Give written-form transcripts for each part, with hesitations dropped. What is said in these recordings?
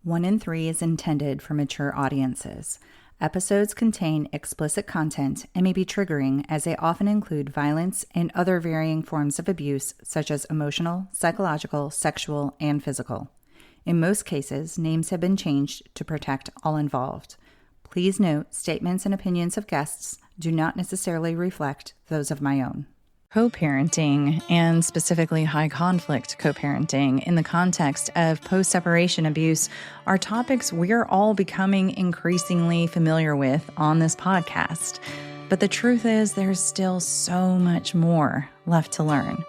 1 in 3 is intended for mature audiences. Episodes contain explicit content and may be triggering as they often include violence and other varying forms of abuse such as emotional, psychological, sexual, and physical. In most cases, names have been changed to protect all involved. Please note, statements and opinions of guests do not necessarily reflect those of my own. Co-parenting, and specifically high-conflict co-parenting in the context of post-separation abuse, are topics we're all becoming increasingly familiar with on this podcast. But the truth is, there's still so much more left to learn.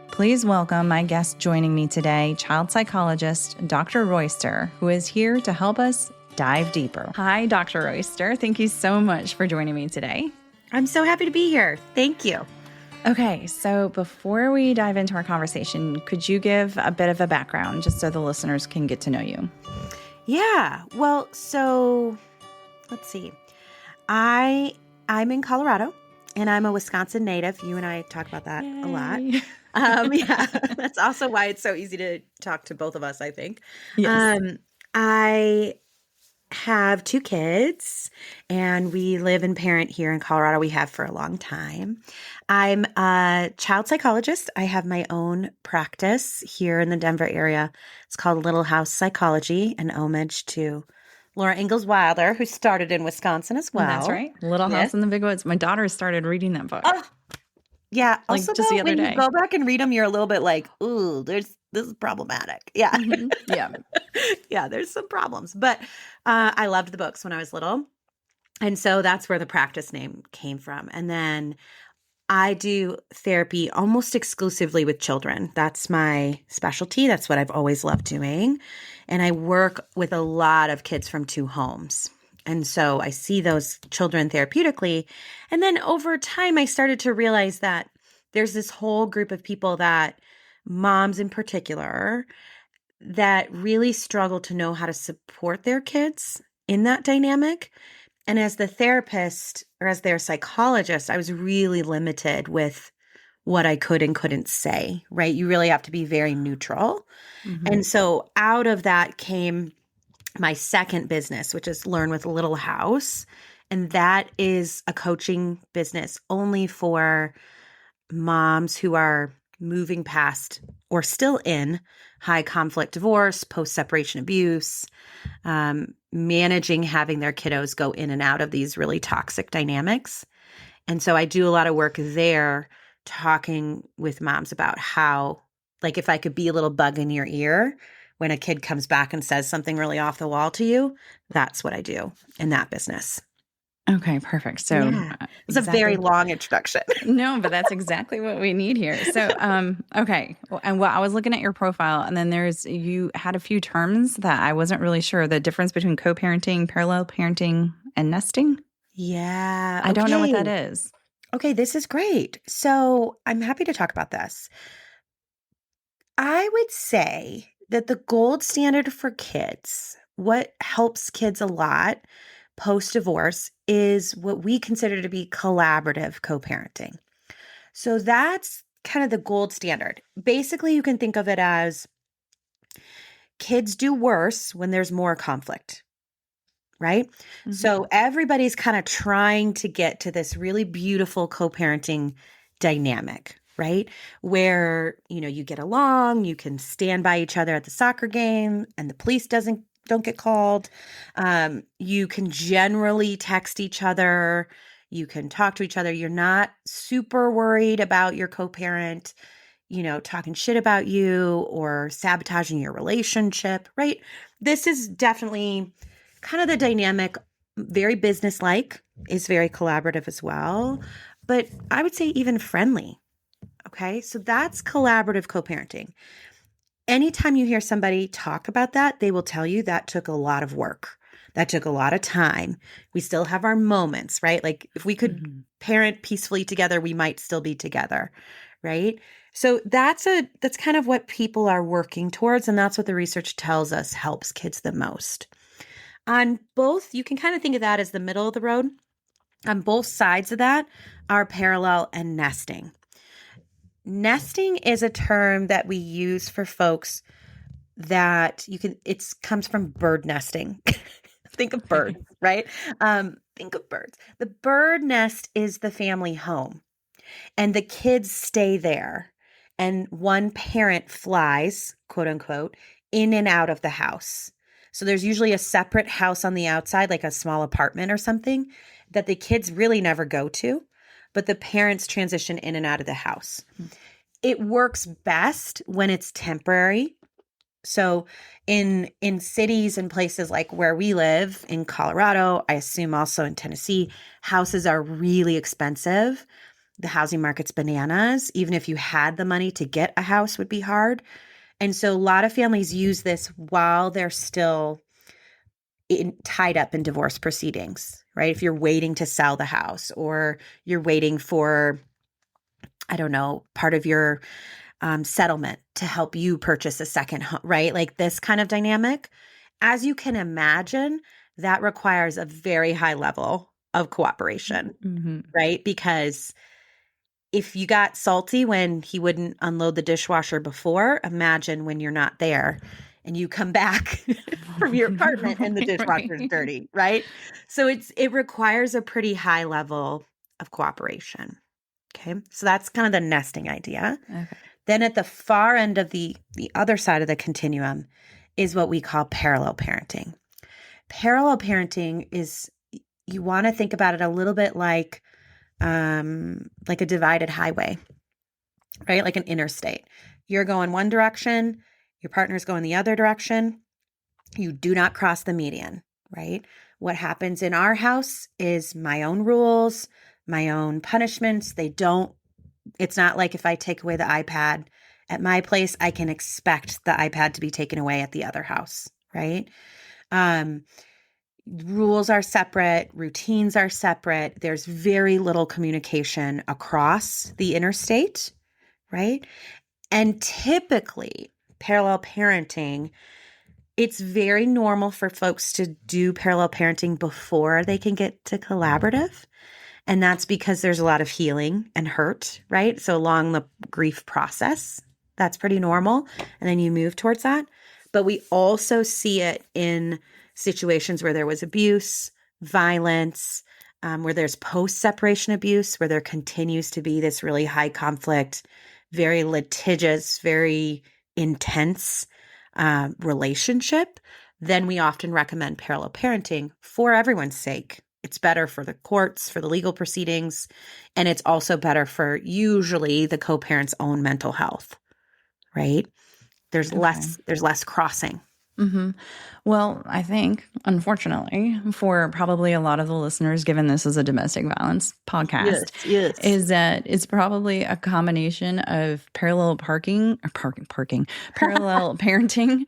Please welcome my guest joining me today, child psychologist Dr. Royster, who is here to help us dive deeper. Hi, Dr. Royster. Thank you so much for joining me today. I'm so happy to be here. Thank you. Okay, so before we dive into our conversation, could you give a bit of a background just so the listeners can get to know you? Yeah, well, so let's see. I'm in Colorado, and I'm a Wisconsin native. You and I talk about that a lot. Yeah, that's also why it's so easy to talk to both of us, I think. Yes. I have 2 kids, and we live and parent here in Colorado. We have for a long time. I'm a child psychologist. I have my own practice here in the Denver area. It's called Little House Psychology, an homage to Laura Ingalls Wilder, who started in Wisconsin as well. That's right. Little House in the Big Woods. My daughter started reading that book. Oh, yeah. Like Also, just the other when day. you go back and read them, you're a little bit like, ooh, this is problematic. Yeah. Mhm. Yeah. Yeah, there's some problems. But I loved the books when I was little. And so that's where the practice name came from. And then I do therapy almost exclusively with children. That's my specialty. That's what I've always loved doing. And I work with a lot of kids from 2 homes. And so I see those children therapeutically. And then over time, I started to realize that there's this whole group of people that, moms in particular, that really struggle to know how to support their kids in that dynamic. And as the therapist or as their psychologist, I was really limited with what I could and couldn't say, right? You really have to be very neutral. Mhm. And so out of that came my second business, which is Learn with Little House. And that is a coaching business only for moms who are moving past or still in high conflict divorce, post-separation abuse, managing having their kiddos go in and out of these really toxic dynamics. And so I do a lot of work there talking with moms about how, like, if I could be a little bug in your ear when a kid comes back and says something really off the wall to you, that's what I do in that business. Okay, perfect. So Yeah. It's a very long introduction. No, but that's exactly what we need here. So, okay. And I was looking at your profile, and then you had a few terms that I wasn't really sure. The difference between co-parenting, parallel parenting, and nesting. Yeah. I don't know what that is. Okay, this is great. So I'm happy to talk about this. I would say that the gold standard for kids, what helps kids a lot post-divorce, is what we consider to be collaborative co-parenting. So that's kind of the gold standard. Basically, you can think of it as kids do worse when there's more conflict, right? Mm-hmm. So everybody's kind of trying to get to this really beautiful co-parenting dynamic, right? Where, you get along, you can stand by each other at the soccer game and the police don't get called. You can generally text each other. You can talk to each other. You're not super worried about your co-parent, talking shit about you or sabotaging your relationship, right? This is definitely kind of the dynamic, very business-like, is very collaborative as well, but I would say even friendly. Okay, so that's collaborative co-parenting. Anytime you hear somebody talk about that, they will tell you that took a lot of work. That took a lot of time. We still have our moments, right? Like if we could parent peacefully together, we might still be together, right? So that's kind of what people are working towards, and that's what the research tells us helps kids the most. On both, you can kind of think of that as the middle of the road. On both sides of that are parallel and nesting. Nesting is a term that we use for folks that it comes from bird nesting. Think of birds, right? Think of birds. The bird nest is the family home, and the kids stay there. And one parent flies, quote unquote, in and out of the house. So there's usually a separate house on the outside, like a small apartment or something, that the kids really never go to, but the parents transition in and out of the house. It works best when it's temporary. So in cities and places like where we live in Colorado, I assume also in Tennessee, houses are really expensive. The housing market's bananas. Even if you had the money to get a house would be hard. And so a lot of families use this while they're still tied up in divorce proceedings, right? If you're waiting to sell the house or you're waiting for, I don't know, part of your settlement to help you purchase a second home, right? Like this kind of dynamic. As you can imagine, that requires a very high level of cooperation, right? Because if you got salty when he wouldn't unload the dishwasher before, imagine when you're not there and you come back from your apartment and the dishwasher's dirty, right? So it requires a pretty high level of cooperation. Okay. So that's kind of the nesting idea. Okay. Then at the far end of the other side of the continuum is what we call parallel parenting. Parallel parenting is, you want to think about it a little bit like a divided highway, right? Like an interstate. You're going one direction, your partner's going the other direction. You do not cross the median, right? What happens in our house is my own rules, my own punishments. It's not like if I take away the iPad at my place, I can expect the iPad to be taken away at the other house, right? Rules are separate, routines are separate. There's very little communication across the interstate, right? And typically, parallel parenting, it's very normal for folks to do parallel parenting before they can get to collaborative. And that's because there's a lot of healing and hurt, right? So along the grief process, that's pretty normal. And then you move towards that. But we also see it in situations where there was abuse, violence, where there's post-separation abuse, where there continues to be this really high conflict, very litigious, very intense relationship. Then we often recommend parallel parenting for everyone's sake. It's better for the courts, for the legal proceedings, and it's also better for usually the co-parent's own mental health, right? There's less crossing. Mm-hmm. Well, I think, unfortunately, for probably a lot of the listeners, given this is a domestic violence podcast, yes. is that it's probably a combination of parallel parallel parenting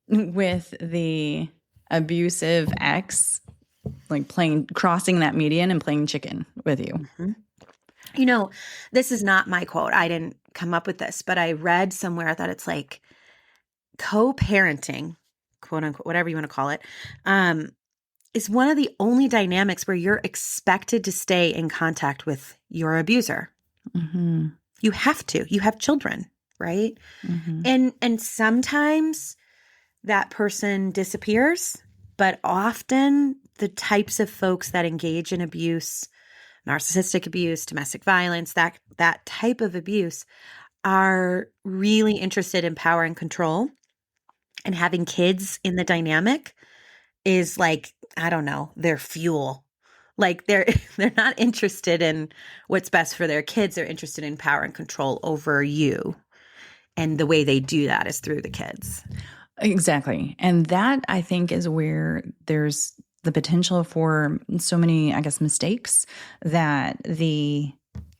with the abusive ex, like crossing that median and playing chicken with you. Mm-hmm. You know, this is not my quote. I didn't come up with this, but I read somewhere that it's like co-parenting, quote unquote, whatever you want to call it, is one of the only dynamics where you're expected to stay in contact with your abuser. Mm-hmm. You have to. You have children, right? Mm-hmm. And sometimes that person disappears, but often the types of folks that engage in abuse, narcissistic abuse, domestic violence, that type of abuse are really interested in power and control. And having kids in the dynamic is like, I don't know, their fuel. Like they're not interested in what's best for their kids. They're interested in power and control over you. And the way they do that is through the kids. Exactly. And that, I think, is where there's the potential for so many, I guess, mistakes that the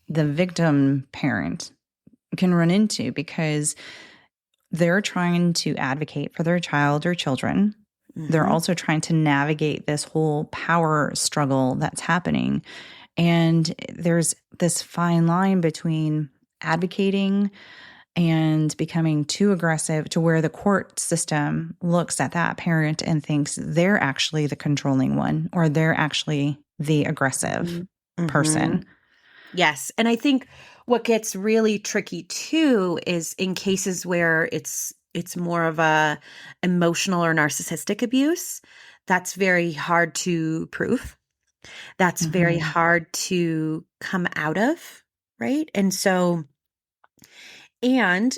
victim parent can run into, because they're trying to advocate for their child or children. Mm-hmm. They're also trying to navigate this whole power struggle that's happening. And there's this fine line between advocating and becoming too aggressive to where the court system looks at that parent and thinks they're actually the controlling one, or they're actually the aggressive mm-hmm. person. Yes. And I think what gets really tricky too is in cases where it's it's more of a emotional or narcissistic abuse, that's very hard to prove. That's very Mm-hmm. hard to come out of, right? And so, and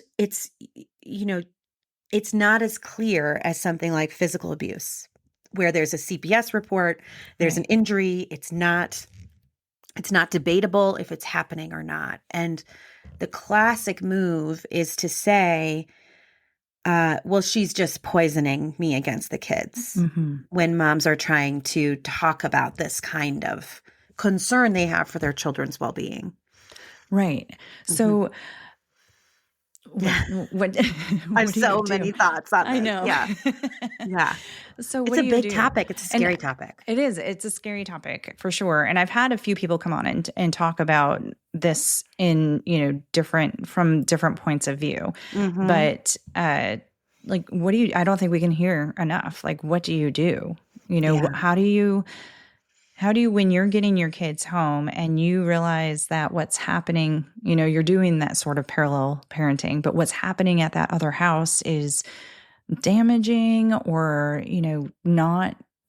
you know, it's not as clear as something like physical abuse, where there's a CPS report, there's an Right. injury, it's not debatable if it's happening or not. And the classic move is to say, well, she's just poisoning me against the kids, Mm-hmm. when moms are trying to talk about this kind of concern they have for their children's well-being. Right. Mhm. So what what I have what do you so do? many thoughts on I this. know. Yeah. Yeah. So It's what a do you big do? topic. It's a And scary topic. it is. It's a scary topic for sure. And I've had a few people come on and talk about this in, from different points of view. Mhm. But like what do you I don't think we can hear enough. Like what do you do? Yeah. How do you, when you're getting your kids home and you realize that what's happening, you're doing that sort of parallel parenting, but what's happening at that other house is damaging or,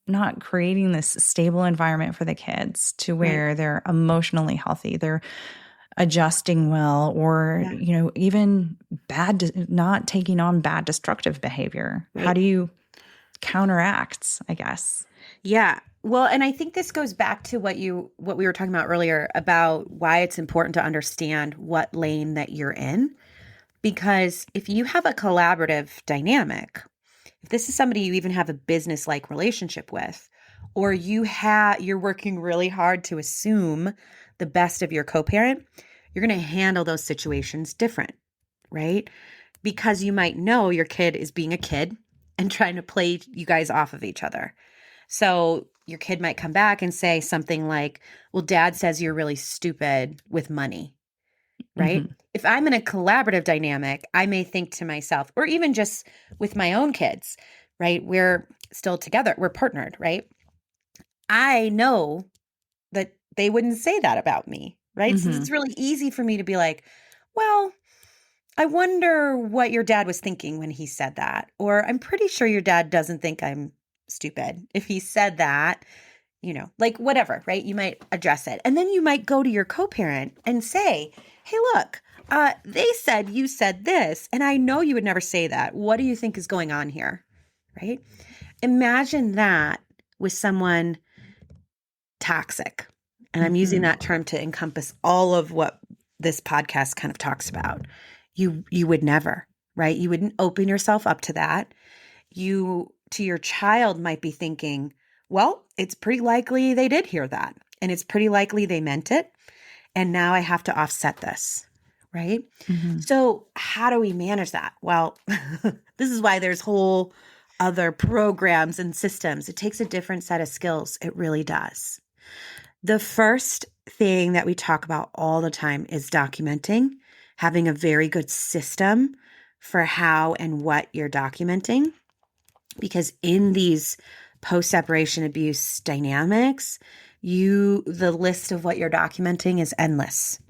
not creating this stable environment for the kids to Right. where they're emotionally healthy, they're adjusting well, or, Yeah. even not taking on bad destructive behavior. How Right. do you counteract, I guess? Yeah. Well, and I think this goes back to what we were talking about earlier about why it's important to understand what lane that you're in. Because if you have a collaborative dynamic, if this is somebody you even have a business-like relationship with, or you're working really hard to assume the best of your co-parent, you're going to handle those situations different, right? Because you might know your kid is being a kid and trying to play you guys off of each other. So your kid might come back and say something like, well, dad says you're really stupid with money, right? Hmm. If I'm in a collaborative dynamic, I may think to myself, or even just with my own kids, right? We're still together, we're partnered, right? I know that they wouldn't say that about me, right? So Hmm. it's really easy for me to be like, well, I wonder what your dad was thinking when he said that. Or I'm pretty sure your dad doesn't think I'm stupid if he said that, like whatever, right? You might address it. And then you might go to your co-parent and say, hey, look, they said you said this, and I know you would never say that. What do you think is going on here? Right? Imagine that with someone toxic. And I'm using Hmm. that term to encompass all of what this podcast kind of talks about. You would never, right? You wouldn't open yourself up to that. You to your child might be thinking, well, it's pretty likely they did hear that. And it's pretty likely they meant it. And now I have to offset this, right? Hmm. So, how do we manage that? Well, this is why there's whole other programs and systems. It takes a different set of skills. It really does. The first thing that we talk about all the time is documenting, having a very good system for how and what you're documenting. Because in these post-separation abuse dynamics, the list of what you're documenting is endless.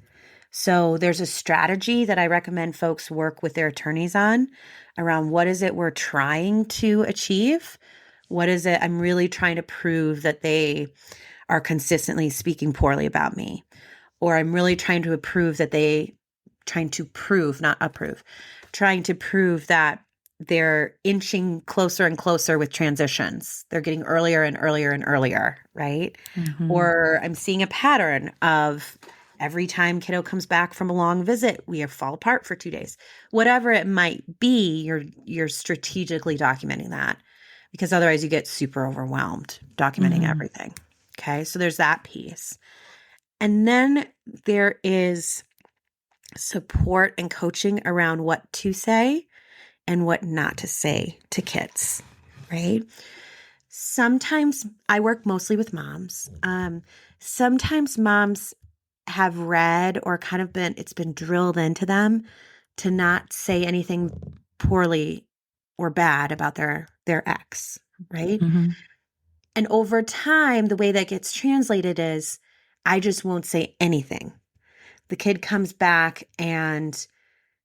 So there's a strategy that I recommend folks work with their attorneys on around what is it we're trying to achieve? What is it I'm really trying to prove that they are consistently speaking poorly about me? Or I'm really trying to not approve, trying to prove that they're inching closer and closer with transitions. They're getting earlier and earlier and earlier, right? Hmm. Or I'm seeing a pattern of every time kiddo comes back from a long visit, we fall apart for 2 days. Whatever it might be, you're strategically documenting that because otherwise you get super overwhelmed documenting Hmm. everything. Okay, so there's that piece. And then there is support and coaching around what to say and what not to say to kids, right? Sometimes I work mostly with moms. Sometimes moms have read or it's been drilled into them to not say anything poorly or bad about their ex, right? Hmm. And over time, the way that gets translated is I just won't say anything. The kid comes back and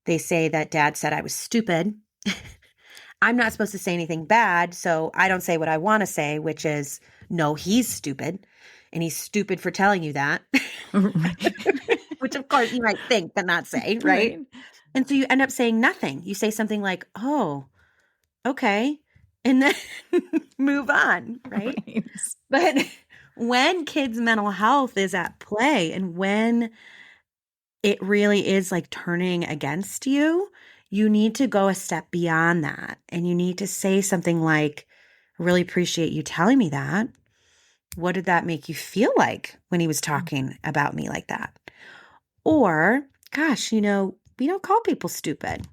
they say that dad said I was stupid. I'm not supposed to say anything bad, so I don't say what I want to say, which is, no, he's stupid. And he's stupid for telling you that, Right. which of course you might think, but not say, right? Right. And so you end up saying nothing. You say something like, oh, okay. And then move on, right? Right. But when kids' mental health is at play and when it really is like turning against you, you need to go a step beyond that. And you need to say something like, I really appreciate you telling me that. What did that make you feel like when he was talking about me like that? Or, gosh, we don't call people stupid.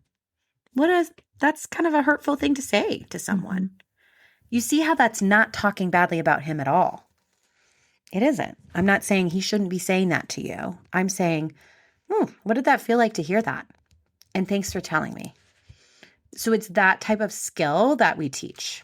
That's kind of a hurtful thing to say to someone. Mm-hmm. You see how that's not talking badly about him at all. It isn't. I'm not saying he shouldn't be saying that to you. I'm saying, what did that feel like to hear that? And thanks for telling me. So it's that type of skill that we teach.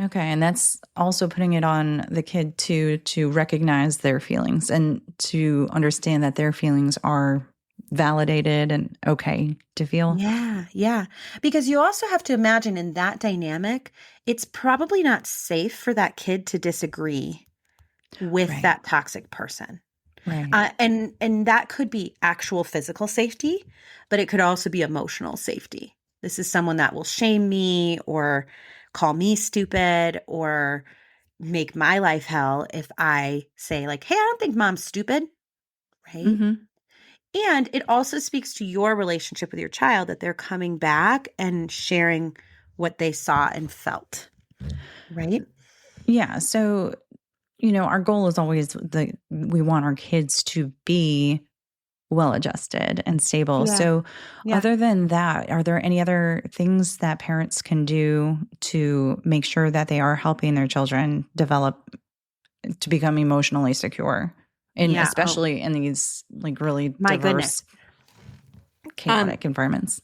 Okay. And that's also putting it on the kid to recognize their feelings and to understand that their feelings are validated and okay to feel. Yeah, yeah. Because you also have to imagine in that dynamic, it's probably not safe for that kid to disagree with Right. that toxic person. Right. And that could be actual physical safety, but it could also be emotional safety. This is someone that will shame me or call me stupid or make my life hell if I say like, hey, I don't think mom's stupid, right? Mm-hmm. And it also speaks to your relationship with your child that they're coming back and sharing what they saw and felt, right? Yeah. So, our goal is always we want our kids to be well-adjusted and stable. Yeah. So Yeah. other than that, are there any other things that parents can do to make sure that they are helping their children develop to become emotionally secure? And Yeah. Oh, especially in these like really my diverse, goodness. chaotic environments.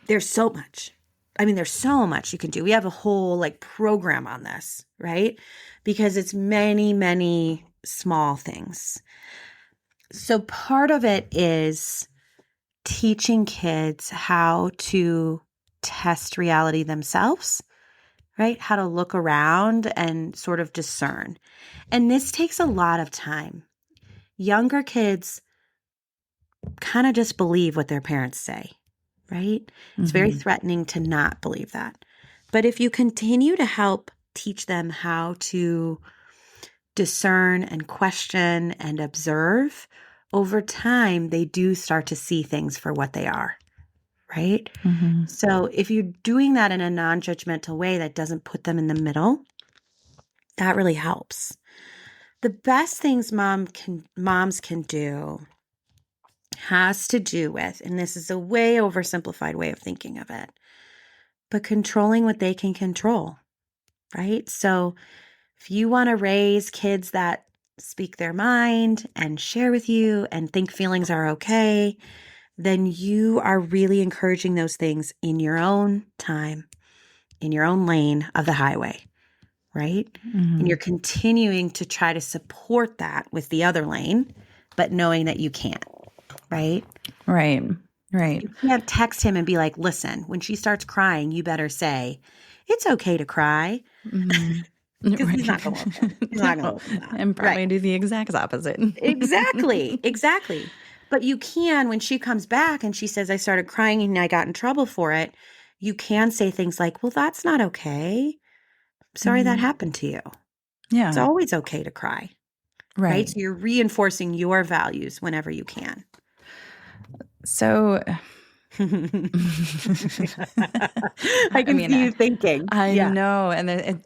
There's so much. I mean, there's so much you can do. We have a whole like program on this, right? Because it's many, many small things. So part of it is teaching kids how to test reality themselves, right? How to look around and sort of discern. And this takes a lot of time. Younger kids kind of just believe what their parents say, right? It's very Mm-hmm. threatening to not believe that. But if you continue to help teach them how to discern and question and observe, over time, they do start to see things for what they are, right? Mm-hmm. So if you're doing that in a non-judgmental way that doesn't put them in the middle, that really helps. The best things moms can do has to do with, and this is a way oversimplified way of thinking of it, but controlling what they can control, right? So if you want to raise kids that speak their mind and share with you and think feelings are okay, then you are really encouraging those things in your own time, in your own lane of the highway, right? Mm-hmm. And you're continuing to try to support that with the other lane, but knowing that you can't, right? Right. Right. You can't text him and be like, listen, when she starts crying, you better say, it's okay to cry. Mm-hmm. Because Right. he's not going to listen. He's not going to listen to that. And probably Right. do the exact opposite. Exactly. Exactly. But you can, when she comes back and she says, I started crying and I got in trouble for it, you can say things like, well, that's not okay. Sorry that Mm-hmm. happened to you. It's Yeah. always okay to cry. Right. Right. So you're reinforcing your values whenever you can. So I I can mean, see you thinking. I Yeah. know. And then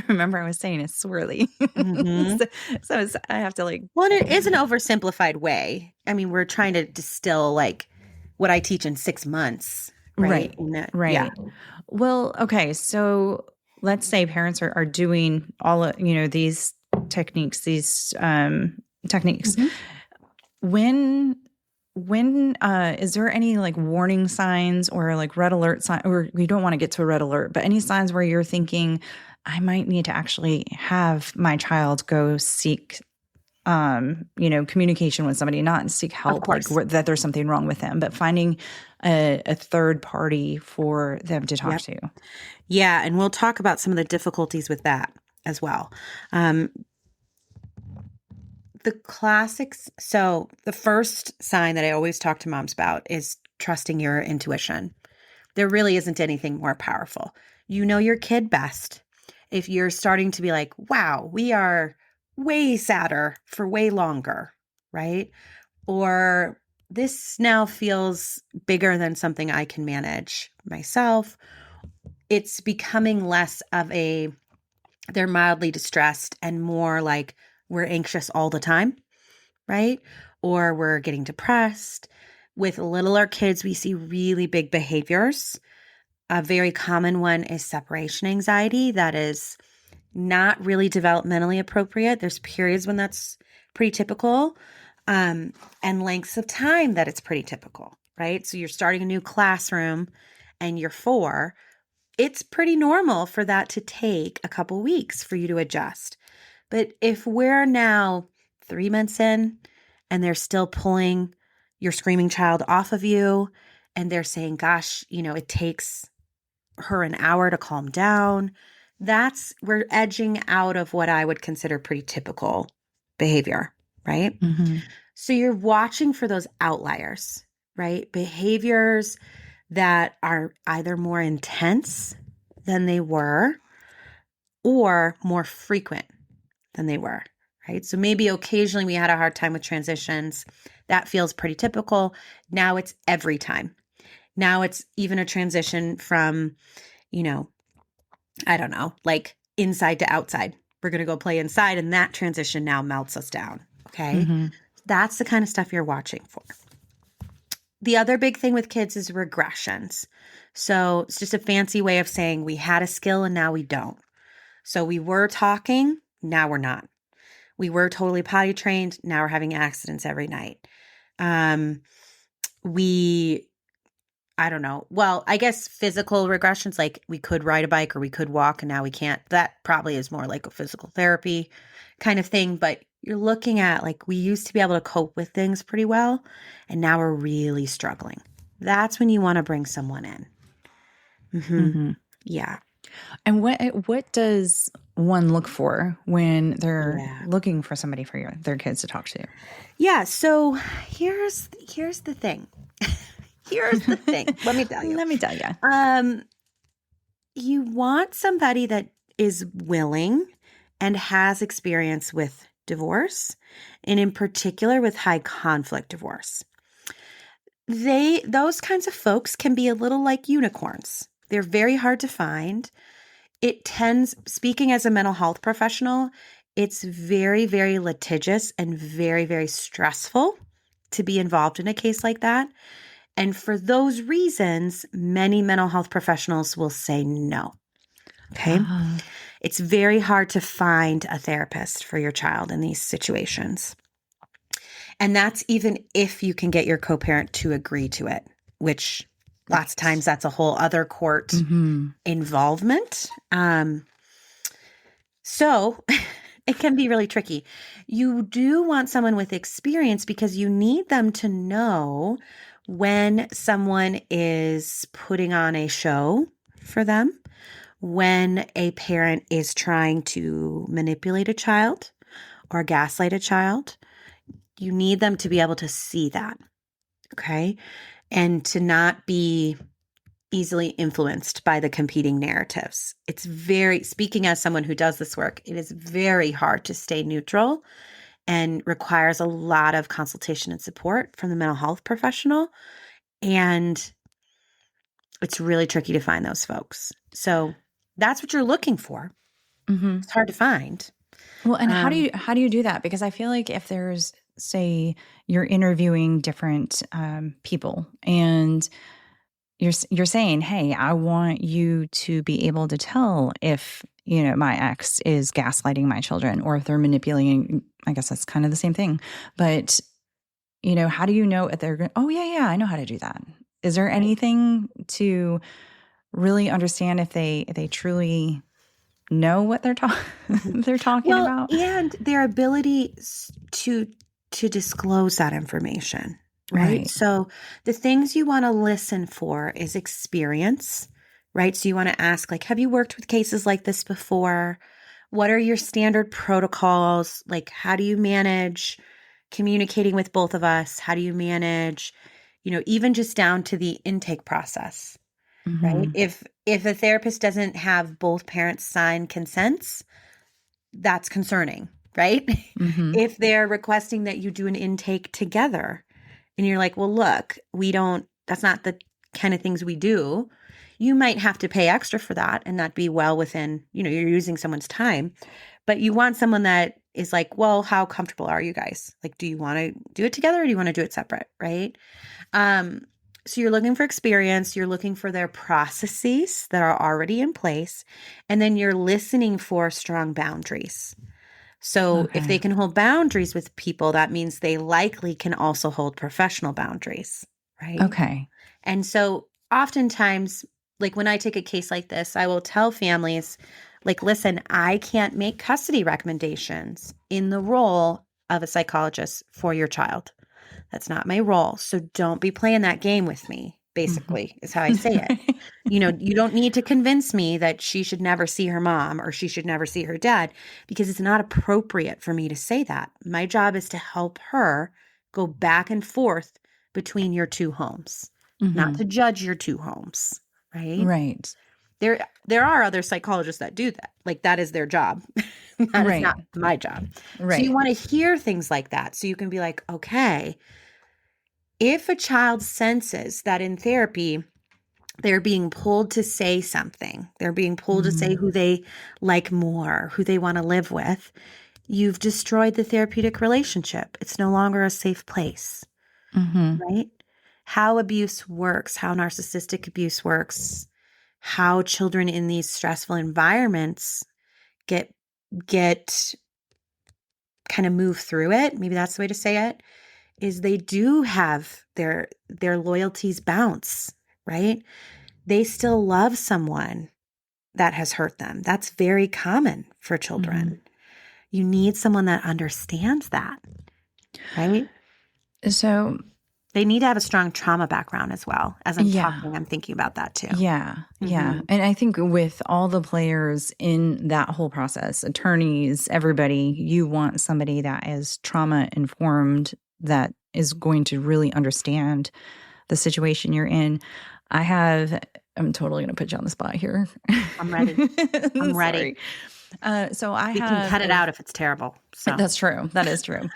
remember I was saying it's swirly. Mhm. I have to like, Well, and it is an oversimplified way. I mean, we're trying to distill like what I teach in 6 months, right? right. Yeah. Well, okay. So let's say parents are doing all of, these techniques, techniques. Mhm. When is there any like warning signs or like red alert sign, or we don't want to get to a red alert, but any signs where you're thinking I might need to actually have my child go seek communication with somebody, not seek Of help, like course. that there's something wrong with them, but finding a third party for them to talk Yep. to. Yeah. And we'll talk about some of the difficulties with that as well. The classics. So the first sign that I always talk to moms about is trusting your intuition. There really isn't anything more powerful. You know your kid best. If you're starting to be like, wow, we are way sadder for way longer, right? Or this now feels bigger than something I can manage myself. It's becoming less of they're mildly distressed and more like we're anxious all the time, right? Or we're getting depressed. With littler kids, we see really big behaviors. A very common one is separation anxiety. That is not really developmentally appropriate. There's periods when that's pretty typical, and lengths of time that it's pretty typical, right? So you're starting a new classroom and you're 4. It's pretty normal for that to take a couple weeks for you to adjust. But if we're now 3 months in and they're still pulling your screaming child off of you and they're saying, gosh, it takes her an hour to calm down, we're edging out of what I would consider pretty typical behavior, right? Mm-hmm. So you're watching for those outliers, right? Behaviors that are either more intense than they were or more frequent than they were, right? So maybe occasionally we had a hard time with transitions. That feels pretty typical. Now it's every time. Now it's even a transition from, I don't know, like inside to outside. We're going to go play inside, and that transition now melts us down. Okay. Mm-hmm. That's the kind of stuff you're watching for. The other big thing with kids is regressions. So it's just a fancy way of saying we had a skill and now we don't. So we were talking, now we're not. We were totally potty trained, now we're having accidents every night. I don't know. Well, I guess physical regressions, like we could ride a bike or we could walk and now we can't. That probably is more like a physical therapy kind of thing. But you're looking at like we used to be able to cope with things pretty well, and now we're really struggling. That's when you want to bring someone in. Mm-hmm. Mm-hmm. Yeah. And what does one look for when they're looking for somebody for their kids to talk to? Yeah. So here's the thing. Here's the thing. Let me tell you. You want somebody that is willing and has experience with divorce, and in particular with high conflict divorce. Those kinds of folks can be a little like unicorns. They're very hard to find. Speaking as a mental health professional, it's very, very litigious and very, very stressful to be involved in a case like that. And for those reasons, many mental health professionals will say no. Okay. It's very hard to find a therapist for your child in these situations. And that's even if you can get your co-parent to agree to it, which lots of times that's a whole other court involvement. So it can be really tricky. You do want someone with experience because you need them to know when someone is putting on a show for them, when a parent is trying to manipulate a child or gaslight a child. You need them to be able to see that, okay? And to not be easily influenced by the competing narratives. Speaking as someone who does this work, it is very hard to stay neutral and requires a lot of consultation and support from the mental health professional. And it's really tricky to find those folks. So that's what you're looking for. Mm-hmm. It's hard to find. Well, and how do you do that? Because I feel like if there's, say, you're interviewing different people and you're saying, hey, I want you to be able to tell if, my ex is gaslighting my children or if they're manipulating. I guess that's kind of the same thing. But, how do you know if they're going, oh, yeah, I know how to do that. Is there anything to really understand if they truly know what they're they're talking Well, about. and their ability to disclose that information, right? Right. So the things you want to listen for is experience, right? So you want to ask, like, have you worked with cases like this before? What are your standard protocols? Like, how do you manage communicating with both of us? How do you manage, even just down to the intake process, right? Hmm. If a therapist doesn't have both parents sign consents, that's concerning, right? Hmm. If they're requesting that you do an intake together and you're like, well, look, that's not the kind of things we do. You might have to pay extra for that and not be well within, you're using someone's time, but you want someone that is like, well, how comfortable are you guys? Like, do you want to do it together or do you want to do it separate? Right. Um, so you're looking for experience, you're looking for their processes that are already in place, and then you're listening for strong boundaries. So if Okay. they can hold boundaries with people, that means they likely can also hold professional boundaries, right? Okay. And so oftentimes, like when I take a case like this, I will tell families, like, listen, I can't make custody recommendations in the role of a psychologist for your child. That's not my role. So don't be playing that game with me, Hmm. basically, is how I say it. You don't need to convince me that she should never see her mom or she should never see her dad because it's not appropriate for me to say that. My job is to help her go back and forth between your two homes, not Hmm. to judge your two homes, right? Right. There are other psychologists that do that. Like that is their job. That is Right. not my job. So you Right. want to hear things like that so you can be like, okay, if a child senses that in therapy, they're being pulled to say something, they're being pulled to say Hmm. who they like more, who they want to live with, you've destroyed the therapeutic relationship. It's no longer a safe place, Hmm. right? How abuse works, how narcissistic abuse works, how children in these stressful environments get get kind of move through it, maybe that's the way to say it, is they do have their loyalties bounce, right? They still love someone that has hurt them. That's very common for Hmm. children. You need someone that understands that, right? So, They need to have a strong trauma background as well. As I'm yeah. talking, I'm thinking about that too. Yeah, Hmm. yeah. And I think with all the players in that whole process, attorneys, everybody, you want somebody that is trauma informed, that is going to really understand the situation you're in. I have, I'm totally going to put you on the spot here. I'm ready. I'm ready. Sorry. So I We can have cut it out if it's terrible. So that's true. That is true.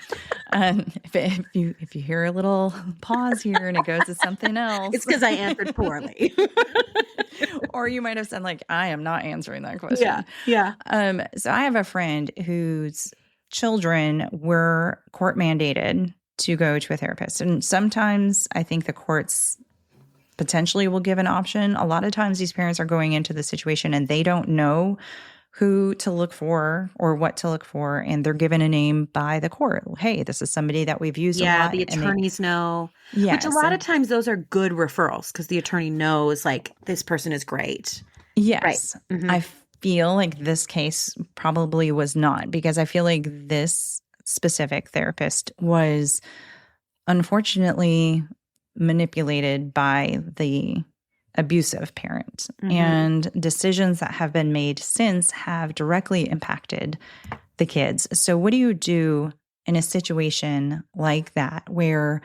If you hear a little pause here and it goes to something else, it's because I answered poorly. or you might have said like, I am not answering that Yeah. question. Yeah. So I have a friend whose children were court mandated to go to a therapist, and sometimes I think the courts potentially will give an option. A lot of times these parents are going into the situation and they don't know who to look for or what to look for, and they're given a name by the court. Hey, this is somebody that we've used a Yeah, lot, the and they attorneys know, which a yes, lot of and times those are good referrals because the attorney knows like this person is great. Right. yes. Hmm. I feel like this case probably was not, because I feel like this specific therapist was unfortunately manipulated by the abusive parent, Hmm. and decisions that have been made since have directly impacted the kids. So, what do you do in a situation like that where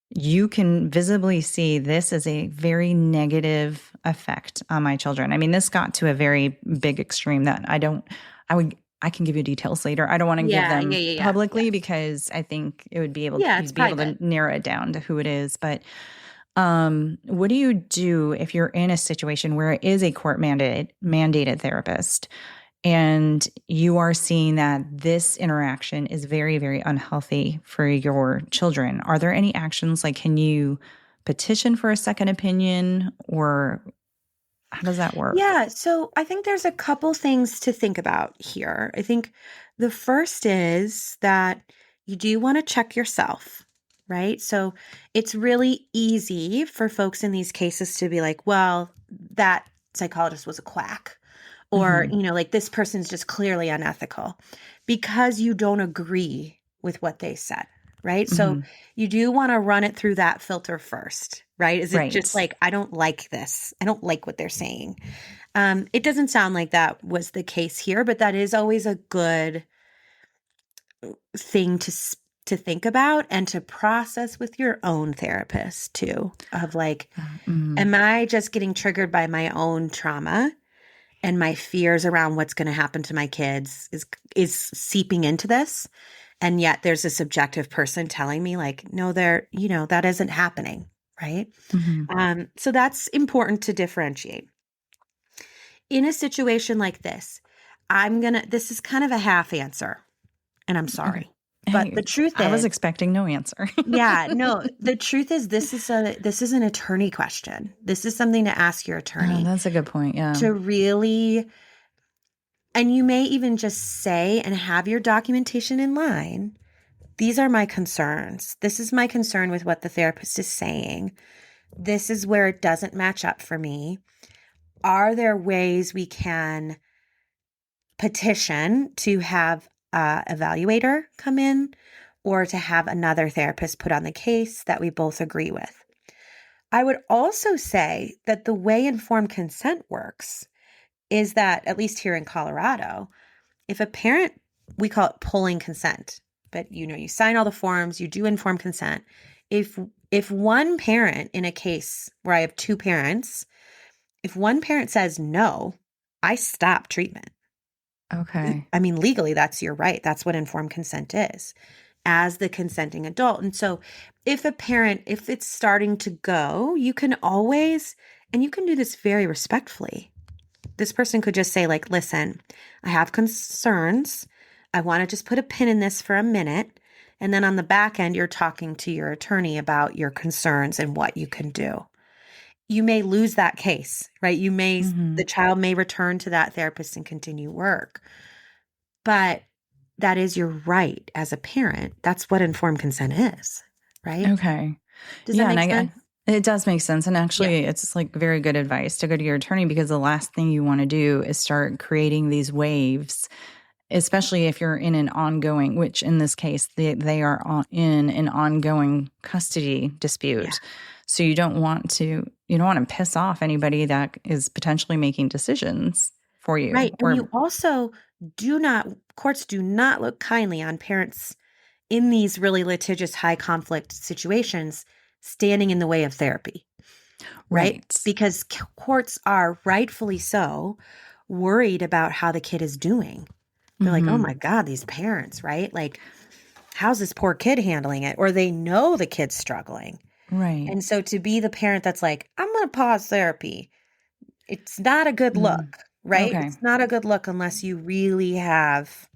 you can visibly see this is a very negative effect on my children? I mean, this got to a very big extreme that I can give you details later. I don't want to give Yeah, yeah, them yeah, yeah. publicly Yes. because I think it would be able Yeah, it's you'd be able to private. narrow it down to who it is. But what do you do if you're in a situation where it is a court mandated therapist, and you are seeing that this interaction is very, very unhealthy for your children? Are there any actions, like can you petition for a second opinion, or how does that work? Yeah, so I think there's a couple things to think about here. I think the first is that you do want to check yourself, right? So it's really easy for folks in these cases to be like, well, that psychologist was a quack, or, like this person's just clearly unethical because you don't agree with what they said, right? So you do want to run it through that filter first, right? Is it just Right. like, I don't like this. I don't like what they're saying. It doesn't sound like that was the case here, but that is always a good thing to think about and to process with your own therapist too, of like, am I just getting triggered by my own trauma and my fears around what's going to happen to my kids is seeping into this? And yet there's a subjective person telling me like, no, that isn't happening. Right. So that's important to differentiate. In a situation like this, this is kind of a half answer, and I'm sorry. Okay. But Hey, the truth I was is, expecting no answer. yeah, no, the truth is this is an attorney question. This is something to ask your Oh, attorney that's a good point. Yeah. to really, and you may even just say and have your documentation in line. These are my concerns. This is my concern with what the therapist is saying. This is where it doesn't match up for me. Are there ways we can petition to have an evaluator come in or to have another therapist put on the case that we both agree with? I would also say that the way informed consent works is that, at least here in Colorado, if a parent, we call it pulling consent, but you sign all the forms, you do informed consent. If one parent in a case where I have two parents, if one parent says no, I stop treatment. Okay. I mean, legally, that's your right. That's what informed consent is as the consenting adult. And so if it's starting to go, you can always, and you can do this very respectfully. This person could just say like, listen, I have concerns. I want to just put a pin in this for a minute. And then on the back end, you're talking to your attorney about your concerns and what you can do. You may lose that case, right? The child may return to that therapist and continue work. But that is your right as a parent. That's what informed consent is, right? Okay. Does that make sense? It does make sense. And Yeah. actually, it's like very good advice to go to your attorney, because the last thing you want to do is start creating these waves, especially if you're in an ongoing, which in this case, they are in an ongoing custody dispute. Yeah. So you don't want to piss off anybody that is potentially making decisions for you. Right. And you also courts do not look kindly on parents in these really litigious, high conflict situations standing in the way of therapy. Right. Because courts are rightfully so worried about how the kid is doing. They're like, oh my God, these parents, right? Like, how's this poor kid handling it? Or they know the kid's struggling. Right. And so to be the parent that's like, I'm going to pause therapy, it's not a good look, right? Okay. It's not a good look unless you really have,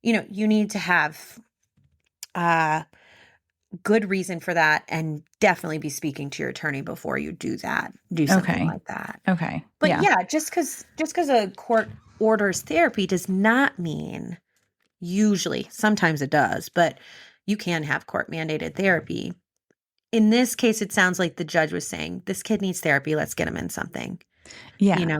you need to have good reason for that, and definitely be speaking to your attorney before you do something like that. Okay. But yeah, just because a court orders therapy does not mean, usually, sometimes it does, but you can have court mandated therapy. In this case, it sounds like the judge was saying, this kid needs therapy. Let's get him in something. Yeah.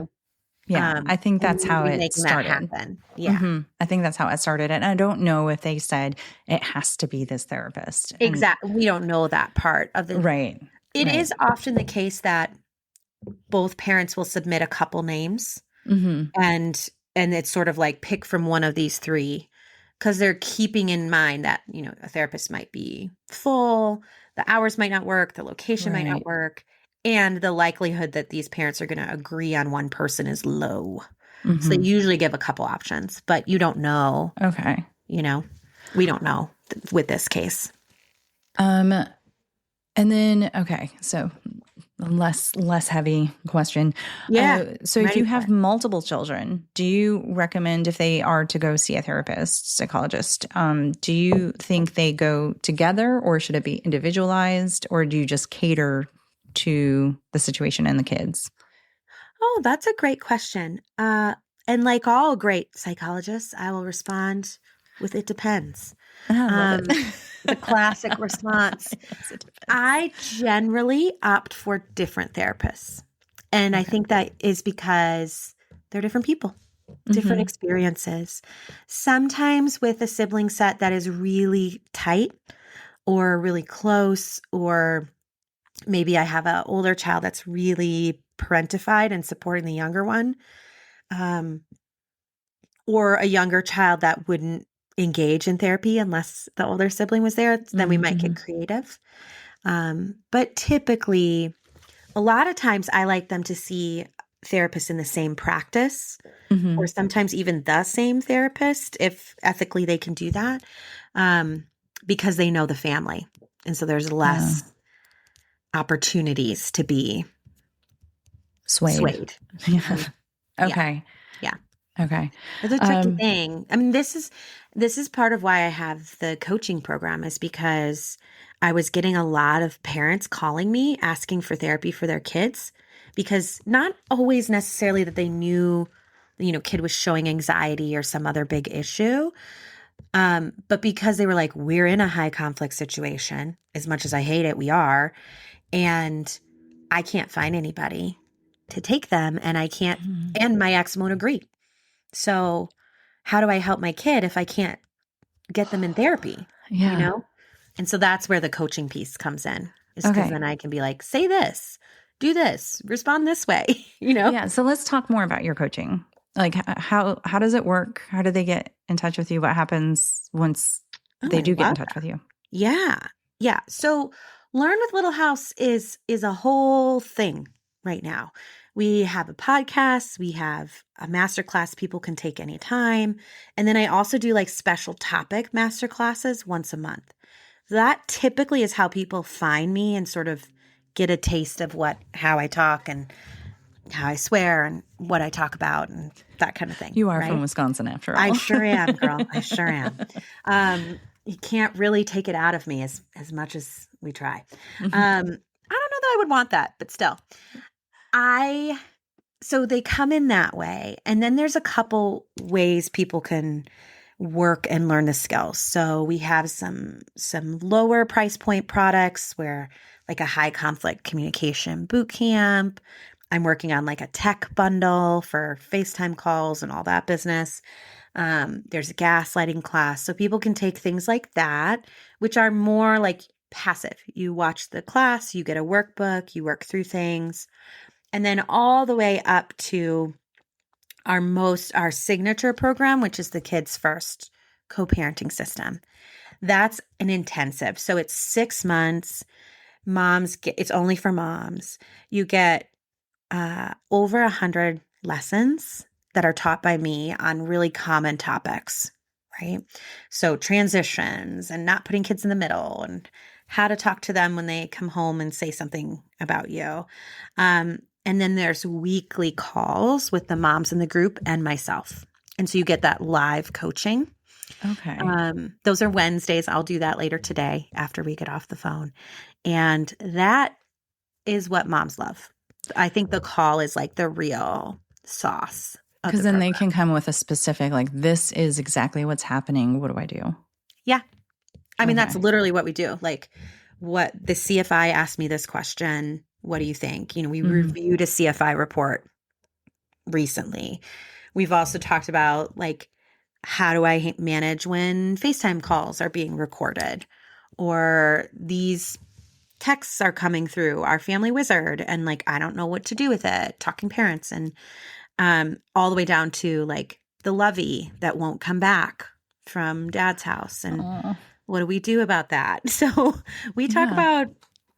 Yeah. I think that's how it making started. That happen. Yeah. I think that's how it started. And I don't know if they said it has to be this therapist. Exactly. We don't know that part of the. Right. It is often the case that both parents will submit a couple names, and it's sort of like pick from one of these three, because they're keeping in mind that, a therapist might be full, the hours might not work, the location might not work, and the likelihood that these parents are going to agree on one person is low. So they usually give a couple options, but you don't know. Okay. We don't know with this case. And then, okay, so less heavy question. Yeah. So if you have multiple children, do you recommend, if they are to go see a therapist, psychologist, do you think they go together, or should it be individualized, or do you just cater to the situation and the kids? Oh, that's a great question. And like all great psychologists, I will respond with, it depends. I love it. The classic response. Yes, it depends. I generally opt for different therapists. And I think that is because They're different people, different experiences. Sometimes with a sibling set that is really tight or really close, or maybe I have an older child that's really parentified and supporting the younger one, or a younger child that wouldn't engage in therapy unless the older sibling was there, then we might get creative. But typically, a lot of times I like them to see therapists in the same practice, or sometimes even the same therapist, if ethically they can do that, because they know the family. And so there's less opportunities to be swayed. Yeah. Okay. Yeah. Okay. It's a tricky thing. I mean, this is part of why I have the coaching program, is because I was getting a lot of parents calling me asking for therapy for their kids, because not always necessarily that they knew, kid was showing anxiety or some other big issue. But because they were like, we're in a high conflict situation, as much as I hate it, we are, and I can't find anybody to take them, and I can't, and my ex won't agree. So how do I help my kid if I can't get them in therapy? Yeah. And so that's where the coaching piece comes in, is because then I can be like, say this, do this, respond this way, Yeah. So let's talk more about your coaching. Like how does it work? How do they get in touch with you? What happens once they do get in touch with you? Yeah. Yeah. So Learn with Little House is a whole thing right now. We have a podcast, we have a masterclass people can take anytime. And then I also do like special topic masterclasses once a month. That typically is how people find me and sort of get a taste of how I talk and how I swear and what I talk about and that kind of thing. You are from Wisconsin after all. I sure am, girl. I sure am. You can't really take it out of me as much as we try. I don't know that I would want that, but still. So they come in that way. And then there's a couple ways people can work and learn the skills. So we have some lower price point products, where like a high conflict communication boot camp. I'm working on like a tech bundle for FaceTime calls and all that business. There's a gaslighting class. So people can take things like that, which are more like passive. You watch the class, you get a workbook, you work through things. And then all the way up to our signature program, which is the Kids First co-parenting system. That's an intensive. So it's 6 months. It's only for moms. You get over 100 lessons that are taught by me on really common topics, right? So transitions and not putting kids in the middle, and how to talk to them when they come home and say something about you. And then there's weekly calls with the moms in the group and myself. And so you get that live coaching. Okay. Those are Wednesdays. I'll do that later today after we get off the phone. And that is what moms love. I think the call is like the real sauce. Because then they can come with a specific, like, this is exactly what's happening. What do I do? Yeah. I mean, that's literally what we do. Like, what the CFI asked me this question. What do you think? We reviewed a CFI report recently. We've also talked about, like, how do I manage when FaceTime calls are being recorded, or these texts are coming through our family wizard and, like, I don't know what to do with it, talking parents, and all the way down to, like, the lovey that won't come back from dad's house. And what do we do about that? So we talk about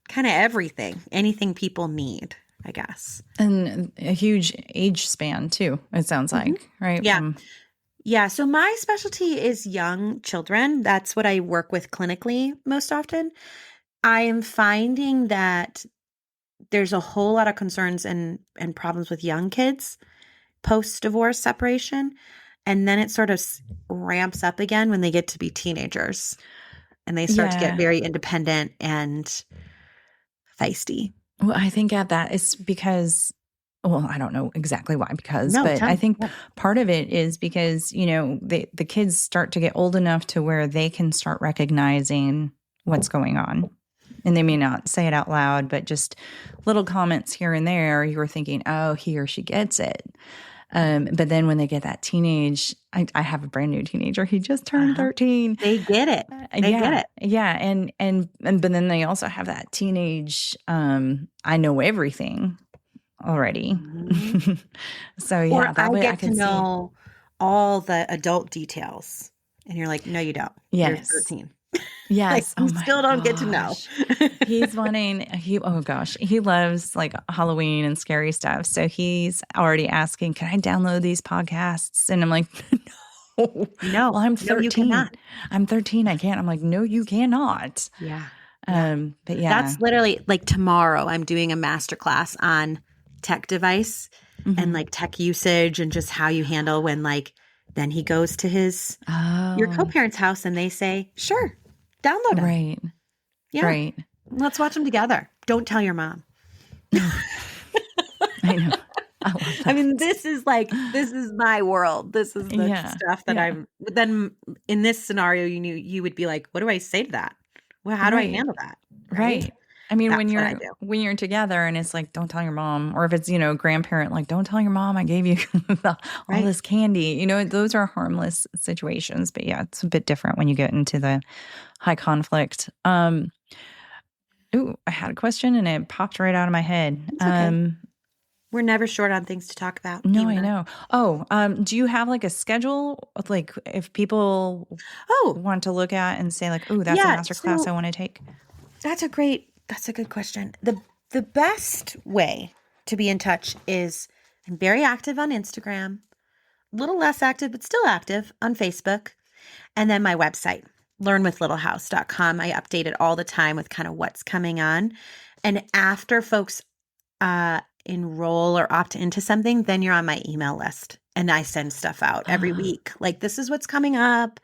kind of everything, anything people need, I guess. And a huge age span too, it sounds like, right? Yeah. Yeah. So my specialty is young children. That's what I work with clinically most often. I am finding that there's a whole lot of concerns and problems with young kids post-divorce separation. And then it sort of ramps up again when they get to be teenagers and they start to get very independent and feisty. Well, I think at that it's because, well, I don't know exactly why, but I think part of it is because, the kids start to get old enough to where they can start recognizing what's going on. And they may not say it out loud, but just little comments here and there, you're thinking, oh, he or she gets it. But then when they get that teenage, I have a brand new teenager. He just turned 13. They get it. They get it. Yeah. But then they also have that teenage, I know everything already. Mhm. So yeah, Or that way I get to can see. know all the adult details. And you're like, no, you don't. You're Yes. 13. Yes. You Oh my still don't get to know. gosh. Oh gosh, he loves like Halloween and scary stuff. So he's already asking, can I download these podcasts? And I'm like, no. No. Well, I'm No, you 13. cannot. I'm 13. I can't. I'm like, no, you cannot. Yeah. But yeah. That's literally like tomorrow I'm doing a masterclass on tech device and like tech usage and just how you handle when like then he goes to your co-parents' house and they say, sure, download them. Right. Yeah. Right. Let's watch them together. Don't tell your mom. I know. I love that. I mean, this is my world. This is the stuff that then in this scenario, you would be like, what do I say to that? Well, how do I handle that? Right. I mean, That's what I do. when you're together and it's like, don't tell your mom, or if it's, grandparent, like, don't tell your mom I gave you all this candy, those are harmless situations, but yeah, it's a bit different when you get into the high conflict. Ooh, I had a question and it popped right out of my head. It's okay. We're never short on things to talk about. No, I know. Oh, do you have like a schedule? Like if people want to look at and say like, oh, that's a master class I want to take. That's a good question. The best way to be in touch is I'm very active on Instagram, a little less active, but still active on Facebook. And then my website, learnwithlittlhouse.com. I update it all the time with kind of what's coming on. And after folks enroll or opt into something, then you're on my email list. And I send stuff out every week. Like, this is what's coming up.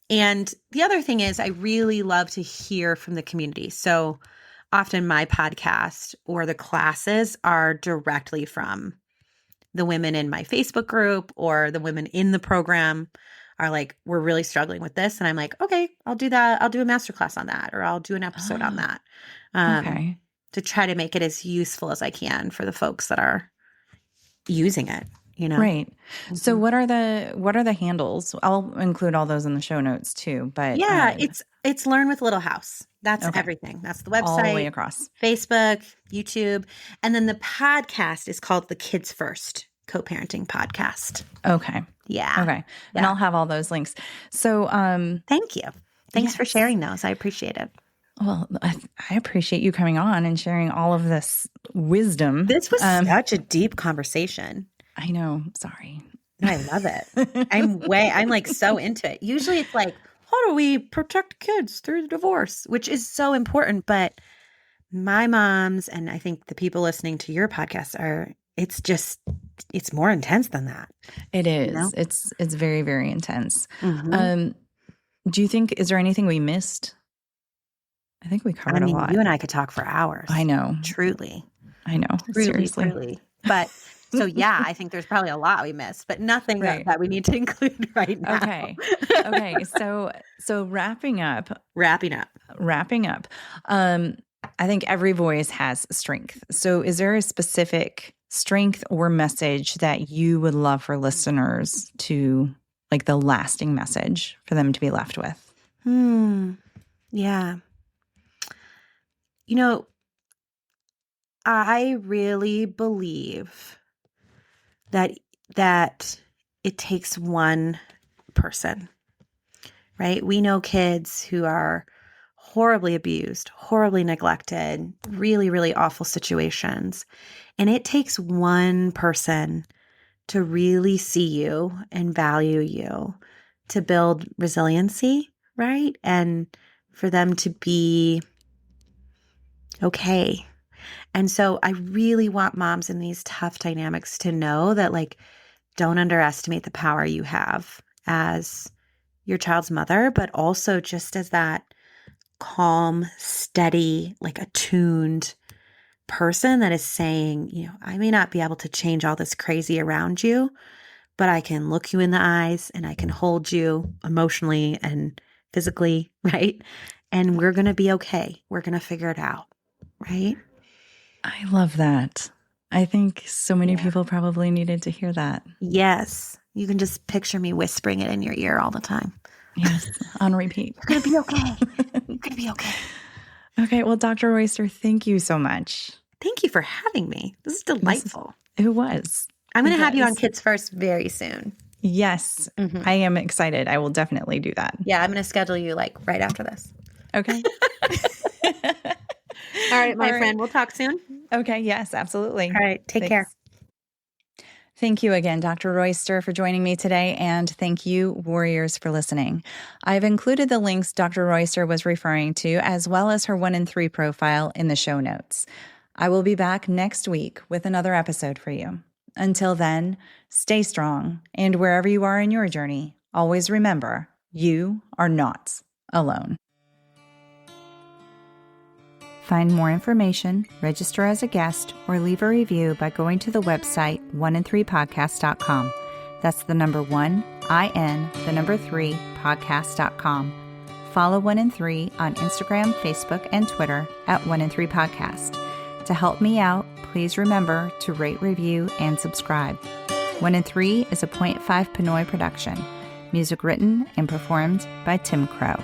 And the other thing is I really love to hear from the community. So often my podcast or the classes are directly from the women in my Facebook group, or the women in the program are like, we're really struggling with this. And I'm like, okay, I'll do that. I'll do a masterclass on that, or I'll do an episode on that. Okay. To try to make it as useful as I can for the folks that are using it, Right. Mm-hmm. So what are the handles? I'll include all those in the show notes too, but yeah, it's Learn with Little House. That's everything. That's the website. All the way across. Facebook, YouTube. And then the podcast is called the Kids First Co-Parenting Podcast. Okay. Yeah. Okay. And I'll have all those links. So thank you. Thanks for sharing those. I appreciate it. Well, I appreciate you coming on and sharing all of this wisdom. This was such a deep conversation. I know. Sorry. I love it. I'm like so into it. Usually it's like, how do we protect kids through the divorce, which is so important. But my moms, and I think the people listening to your podcast it's more intense than that. It is. It's very, very intense. Mm-hmm. Do you think, is there anything we missed? I think we covered a lot. You and I could talk for hours. I know. Truly. I know. Seriously. Truly. But so yeah, I think there's probably a lot we missed, but nothing that we need to include right now. Okay. So wrapping up. I think every voice has strength. So is there a specific strength or message that you would love for listeners to, like, the lasting message for them to be left with? Yeah. I really believe that it takes one person, right? We know kids who are horribly abused, horribly neglected, really, really awful situations. And it takes one person to really see you and value you, to build resiliency, right? And for them to be okay. And so I really want moms in these tough dynamics to know that, like, don't underestimate the power you have as your child's mother, but also just as that calm, steady, like attuned person that is saying, I may not be able to change all this crazy around you, but I can look you in the eyes and I can hold you emotionally and physically, right? And we're going to be okay. We're going to figure it out, right? I love that. I think so many people probably needed to hear that. Yes. You can just picture me whispering it in your ear all the time. Yes, on repeat. You're going to be okay. You're going to be okay. Okay, well, Dr. Royster, thank you so much. Thank you for having me. This is delightful. It was. I'm going to have you on Kids First very soon. Yes, I am excited. I will definitely do that. Yeah, I'm going to schedule you like right after this. Okay. All right, my friend. We'll talk soon. Okay, yes, absolutely. All right, take care. Thank you again, Dr. Royster, for joining me today, and thank you, Warriors, for listening. I've included the links Dr. Royster was referring to, as well as her 1 in 3 profile in the show notes. I will be back next week with another episode for you. Until then, stay strong, and wherever you are in your journey, always remember, you are not alone. Find more information, register as a guest, or leave a review by going to the website 1in3podcast.com. That's the number 1, IN, the number 3, podcast.com. Follow 1 in 3 on Instagram, Facebook, and Twitter at 1 in 3 podcast. To help me out, please remember to rate, review, and subscribe. 1 in 3 is a .5 Pinoy production. Music written and performed by Tim Crow.